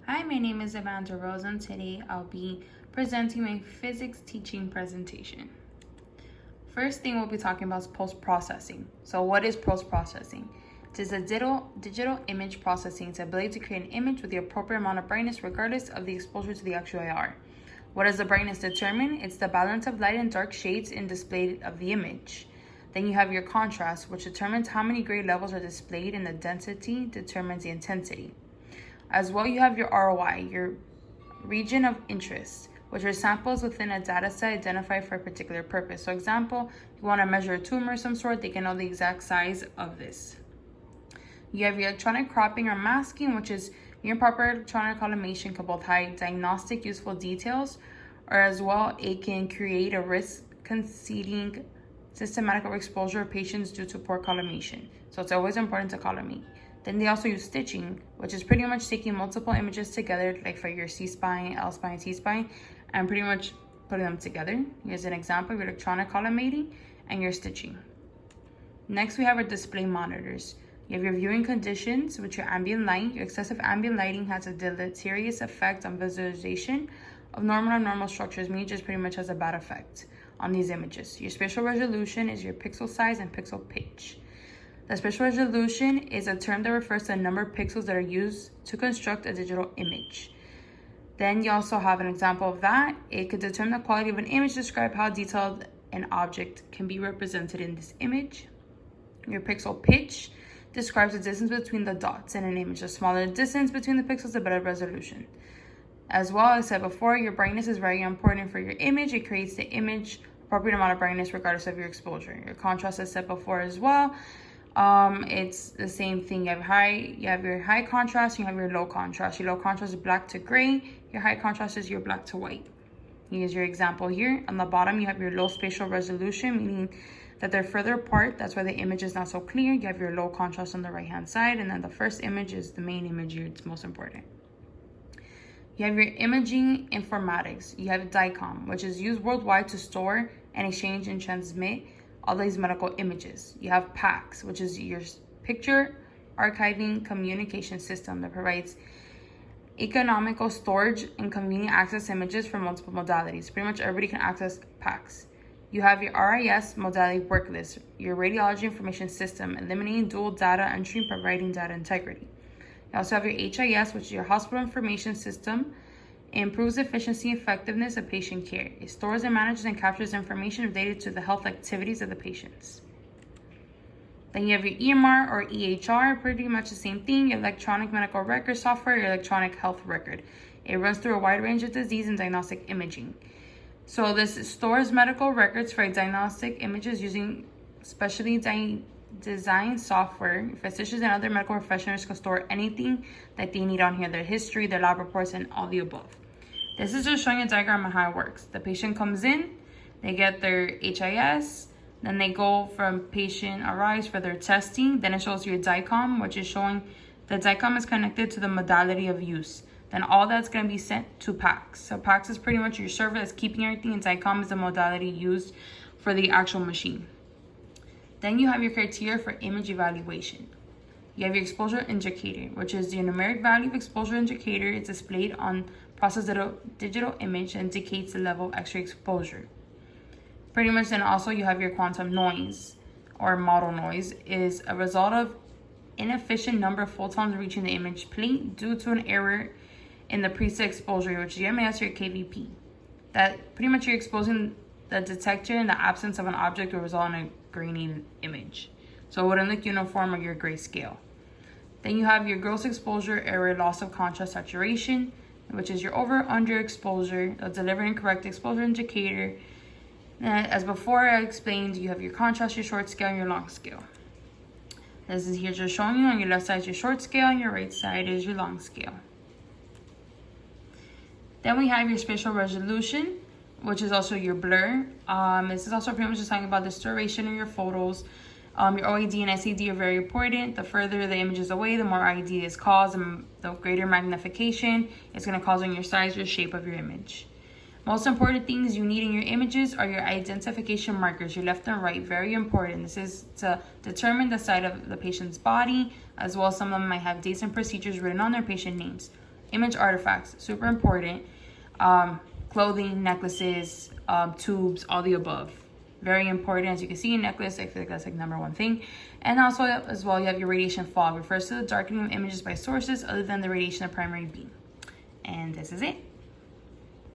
Hi, my name is Amanda Rose, and today I'll be presenting my physics teaching presentation. First thing we'll be talking about is post-processing. So what is post-processing? It is a digital image processing. It's the ability to create an image with the appropriate amount of brightness regardless of the exposure to the actual IR. What does the brightness determine? It's the balance of light and dark shades in display of the image. Then you have your contrast, which determines how many gray levels are displayed, and the density determines the intensity. As well, you have your ROI, your region of interest, which are samples within a data set identified for a particular purpose. So example, you want to measure a tumor of some sort, they can know the exact size of this. You have your electronic cropping or masking, which is your improper electronic collimation can both hide diagnostic useful details, or as well, it can create a risk conceding systematic overexposure of patients due to poor collimation. So it's always important to collimate. Then they also use stitching, which is pretty much taking multiple images together, like for your C-spine, L-spine, T-spine, and pretty much putting them together. Here's an example of your electronic collimating and your stitching. Next, we have our display monitors. You have your viewing conditions, which are ambient light. Your excessive ambient lighting has a deleterious effect on visualization of normal and normal structures, meaning it just pretty much has a bad effect on these images. Your spatial resolution is your pixel size and pixel pitch. The spatial resolution is a term that refers to the number of pixels that are used to construct a digital image. Then you also have an example of that. It could determine the quality of an image, describe how detailed an object can be represented in this image. Your pixel pitch describes the distance between the dots in an image. The smaller the distance between the pixels, the better resolution. As well, as I said before, your brightness is very important for your image. It creates the image appropriate amount of brightness regardless of your exposure. Your contrast, as said before as well. It's the same thing. You have your high contrast, you have your low contrast. Your low contrast is black to gray. Your high contrast is your black to white. Here's your example here. On the bottom, you have your low spatial resolution, meaning that they're further apart. That's why the image is not so clear. You have your low contrast on the right-hand side, and then the first image is the main image here. It's most important. You have your imaging informatics. You have DICOM, which is used worldwide to store and exchange and transmit all these medical images. You have PACS, which is your picture archiving communication system that provides economical storage and convenient access images from multiple modalities. Pretty much everybody can access PACS. You have your RIS modality work list, your radiology information system, eliminating dual data entry and providing data integrity. You also have your HIS, which is your hospital information system. It improves efficiency and effectiveness of patient care. It stores and manages and captures information related to the health activities of the patients. Then you have your EMR or EHR, pretty much the same thing, your electronic medical record software, your electronic health record. It runs through a wide range of disease and diagnostic imaging. So this stores medical records for diagnostic images using specially designed software. Physicians and other medical professionals can store anything that they need on here, their history, their lab reports, and all the above. This is just showing a diagram of how it works. The patient comes in, they get their HIS, then they go from patient arrives for their testing. Then it shows your DICOM, which is showing the DICOM is connected to the modality of use. Then all that's going to be sent to PACS. So PACS is pretty much your server that's keeping everything, and DICOM is the modality used for the actual machine. Then you have your criteria for image evaluation. You have your exposure indicator, which is the numeric value of exposure indicator. It's displayed on processed digital image and indicates the level of X-ray exposure. Pretty much then also you have your quantum noise or model noise is a result of inefficient number of photons reaching the image plate due to an error in the preset exposure, which is your MAS or your KVP. That pretty much you're exposing the detector in the absence of an object will result in a grainy image. So it wouldn't look uniform or your grayscale. Then you have your gross exposure error, loss of contrast saturation, which is your under exposure, the deliver incorrect exposure indicator. And as before I explained, you have your contrast, your short scale, and your long scale. This is here just showing you on your left side is your short scale and your right side is your long scale. Then we have your spatial resolution, which is also your blur. This is also pretty much just talking about the duration of your photos. Your OID and SAD are very important. The further the image is away, the more ID is caused, and the greater magnification is going to cause on your size or shape of your image. Most important things you need in your images are your identification markers, your left and right, very important. This is to determine the side of the patient's body, as well as some of them might have dates and procedures written on their patient names. Image artifacts, super important. Clothing, necklaces, tubes, all the above. Very important. As you can see, necklace, I feel like that's like number one thing. And also as well, you have your radiation fog. Refers to the darkening of images by sources other than the radiation of primary beam. And this is it.